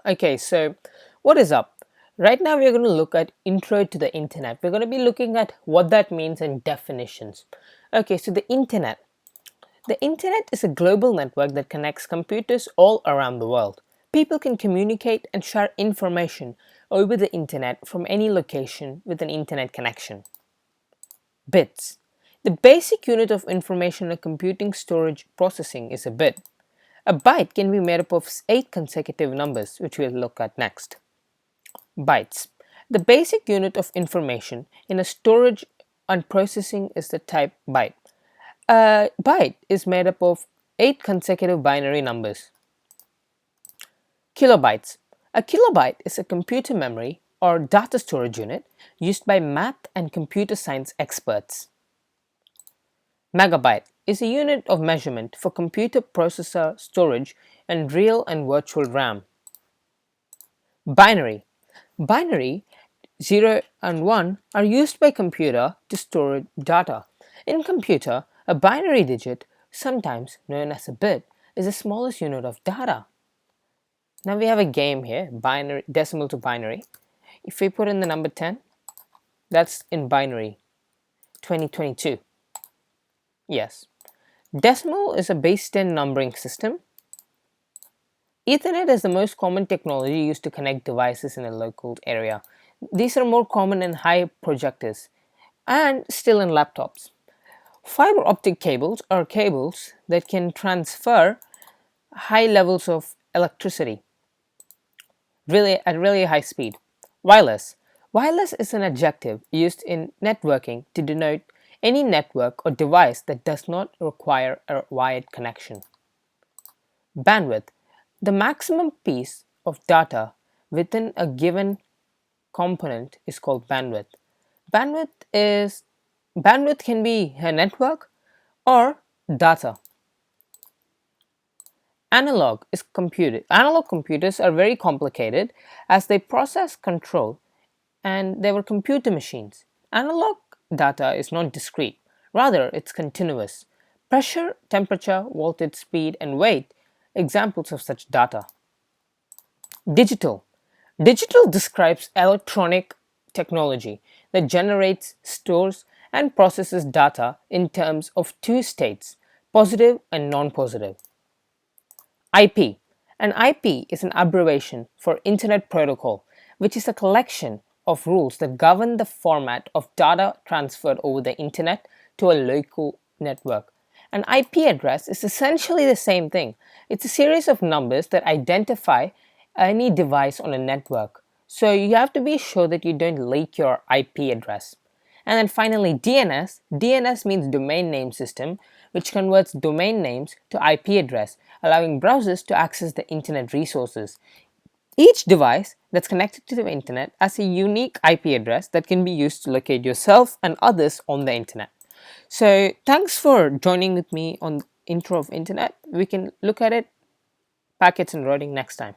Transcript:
Okay, so what is up? Right now we're going to look at intro to the internet. We're going to be looking at what that means and definitions. Okay, so the internet. The internet is a global network that connects computers all around the world. People can communicate and share information over the internet from any location with an internet connection. Bits. The basic unit of information and computing storage processing is a bit. A byte can be made up of 8 consecutive numbers, which we'll look at next. Bytes. The basic unit of information in a storage and processing is the type byte. A byte is made up of 8 consecutive binary numbers. Kilobytes. A kilobyte is a computer memory or data storage unit used by math and computer science experts. Megabyte is a unit of measurement for computer processor storage and real and virtual RAM. Binary. Binary 0 and 1 are used by computer to store data. In computer, a binary digit, sometimes known as a bit, is the smallest unit of data. Now we have a game here, binary decimal to binary. If we put in the number 10, that's in binary, 2022. Yes. Decimal is a base 10 numbering system. Ethernet is the most common technology used to connect devices in a local area. These are more common in high projectors and still in laptops. Fiber optic cables are cables that can transfer high levels of electricity at really high speed. Wireless. Wireless is an adjective used in networking to denote any network or device that does not require a wired connection. Bandwidth. The maximum piece of data within a given component is called bandwidth. Bandwidth can be a network or data. Analog computers are very complicated as they process, control, and they were computer machines. Analog data is not discrete, rather it's continuous. Pressure, temperature, voltage, speed, and weight examples of such data. Digital. Digital describes electronic technology that generates, stores, and processes data in terms of two states, positive and non-positive. IP. An IP is an abbreviation for Internet Protocol, which is a collection of rules that govern the format of data transferred over the internet to a local network. An IP address is essentially the same thing. It's a series of numbers that identify any device on a network. So you have to be sure that you don't leak your IP address. And then finally DNS. DNS means domain name system, which converts domain names to IP address, allowing browsers to access the internet resources. Each device that's connected to the internet has a unique IP address that can be used to locate yourself and others on the internet. So thanks for joining with me on intro of internet. We can look at it, packets and routing next time.